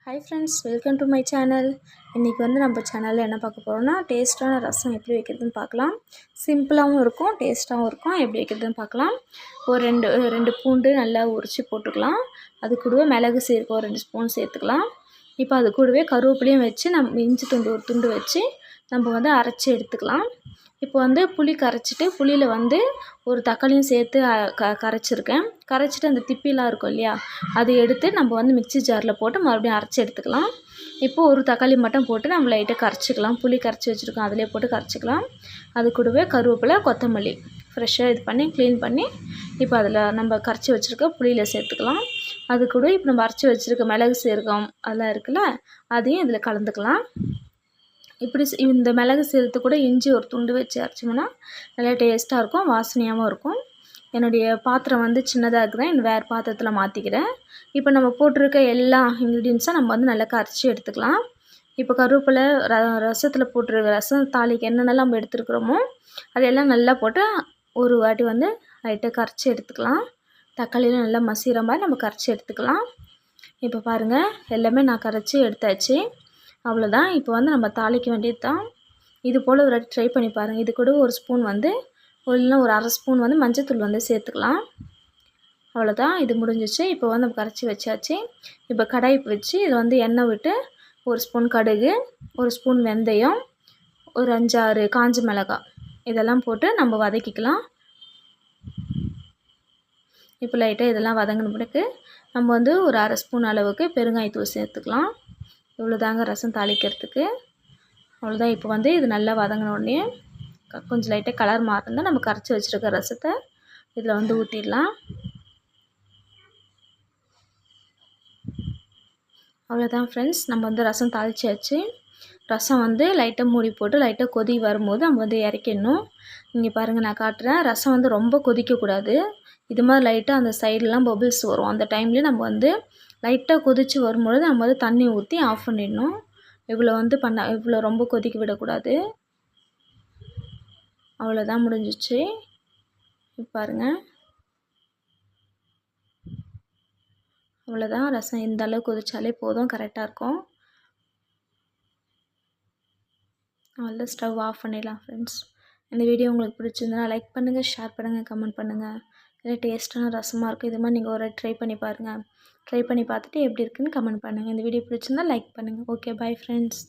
Hi friends, welcome to my channel. இன்றைக்கி நம்ம சேனலில் என்ன பார்க்க போகிறோம்னா, டேஸ்ட்டான ரசம் எப்படி வைக்கிறதுன்னு பார்க்கலாம். சிம்பிளாகவும் இருக்கும், டேஸ்ட்டாகவும் இருக்கும். எப்படி வைக்கிறதுன்னு பார்க்கலாம். ஒரு ரெண்டு பூண்டு நல்லா உரித்து போட்டுக்கலாம். அது கூடவே மிளகு சீரகம் ஒரு 2 ஸ்பூன் சேர்த்துக்கலாம். இப்போ அது கூடவே கருவேப்பிலையும் வச்சு நம்ம இஞ்சி துண்டு ஒரு துண்டு வச்சு நம்ம அரைச்சி எடுத்துக்கலாம். இப்போ புளி கரைச்சிட்டு புளியில் ஒரு தக்காளியும் சேர்த்து கரைச்சிருக்கேன். கரைச்சிட்டு அந்த திப்பிலாம் இருக்கும் இல்லையா, அது எடுத்து நம்ம மிக்ஸி ஜாரில் போட்டு மறுபடியும் அரைச்சி எடுத்துக்கலாம். இப்போ ஒரு தக்காளி மட்டும் போட்டு நம்ம லைட்டாக கரைச்சிக்கலாம். புளி கரைச்சி வச்சுருக்கோம், அதிலே போட்டு கரைச்சிக்கலாம். அது கூடவே கருவேப்பிலை, கொத்தமல்லி ஃப்ரெஷ்ஷாக இது பண்ணி க்ளீன் பண்ணி இப்போ அதில் நம்ம கரைச்சி வச்சுருக்க புளியில் சேர்த்துக்கலாம். அது கூட இப்போ நம்ம அரைச்சி வச்சுருக்க மிளகு சீரகம் அதெல்லாம் இருக்குல்ல, அதையும் இதில் கலந்துக்கலாம். இப்படி இந்த மிளகு சீரகத்து கூட இஞ்சி ஒரு துண்டு வச்சு அரைச்சோம்னா நல்லா டேஸ்ட்டாக இருக்கும், வாசனையாகவும் இருக்கும். என்னுடைய பாத்திரம் சின்னதாக இருக்குதான், இந்த வேறு பாத்திரத்தில் மாற்றிக்கிறேன். இப்போ நம்ம போட்டிருக்க எல்லா இன்க்ரீடியன்ஸும் நம்ம நல்லா கரைச்சி எடுத்துக்கலாம். இப்போ கருவேப்பிலை ரசத்தில் போட்டிருக்க ரசம் தாளிக்கு என்னென்னலாம் நம்ம எடுத்துருக்குறோமோ அதையெல்லாம் நல்லா போட்டு ஒரு வாட்டி லைட்டாக கரைச்சி எடுத்துக்கலாம். தக்காளியெலாம் நல்லா மசிகிற மாதிரி நம்ம கரைச்சி எடுத்துக்கலாம். இப்போ பாருங்கள், எல்லாமே நான் கரைச்சி எடுத்தாச்சு. அவ்வளோதான். இப்போ நம்ம தாளிக்க வேண்டியது தான். இது போல் ஒரு ட்ரை பண்ணி பாருங்கள். இது கூட ஒரு ஸ்பூன் இல்லைன்னா ஒரு அரை ஸ்பூன் மஞ்சத்தூள் சேர்த்துக்கலாம். அவ்வளோதான், இது முடிஞ்சிச்சு. இப்போ நம்ம கரைச்சி வச்சாச்சு. இப்போ கடாய் வச்சு இது எண்ணெய் விட்டு ஒரு ஸ்பூன் கடுகு, ஒரு ஸ்பூன் வெந்தயம், ஒரு 5-6 காஞ்ச மிளகாய் இதெல்லாம் போட்டு நம்ம வதக்கிக்கலாம். இப்போ லைட்டாக இதெல்லாம் வதங்கின பிறகு நம்ம ஒரு அரை ஸ்பூன் அளவுக்கு பெருங்காயத்தூள் சேர்த்துக்கலாம். இவ்வளோதாங்க ரசம் தாளிக்கிறதுக்கு. அவ்வளோதான். இப்போ இது நல்லா வதங்கின உடனே கொஞ்சம் லைட்டாக கலர் மாறினா நம்ம கரைச்சி வச்சுருக்க ரசத்தை இதில் ஊற்றிடலாம். அவ்வளோதான் ஃப்ரெண்ட்ஸ், நம்ம ரசம் தாளிச்சாச்சு. ரசம் லைட்டாக மூடி போட்டு லைட்டாக கொதி வரும்போது நம்ம இறக்கிடணும். இங்கே பாருங்கள், நான் காட்டுறேன். ரசம் ரொம்ப கொதிக்கக்கூடாது. இது மாதிரி லைட்டாக அந்த சைட்லாம் பபிள்ஸ் வரும். அந்த டைம்லேயே நம்ம லைட்டாக கொதித்து வரும்பொழுது நம்ம தண்ணி ஊற்றி ஆஃப் பண்ணிடணும். இவ்வளோ இவ்வளோ ரொம்ப கொதிக்க விடக்கூடாது. அவ்வளோதான், முடிஞ்சிச்சு. பாருங்கள், அவ்வளோதான். ரசம் இந்த அளவு கொதிச்சாலே போதும், கரெக்டாக இருக்கும். அவ்வளோதான், ஸ்டவ் ஆஃப் பண்ணிடலாம் ஃப்ரெண்ட்ஸ். இந்த வீடியோ உங்களுக்கு பிடிச்சிருந்தா லைக் பண்ணுங்கள், ஷேர் பண்ணுங்கள், கமெண்ட் பண்ணுங்கள். இல்லை டேஸ்ட்டான ரசமாக இருக்கும். இது மாதிரி நீங்கள் ஒரு ட்ரை பண்ணி பாருங்கள். ட்ரை பண்ணி பார்த்துட்டு எப்படி இருக்குன்னு கமெண்ட் பண்ணுங்கள். இந்த வீடியோ பிடிச்சிருந்தா லைக் பண்ணுங்கள். Okay, bye friends.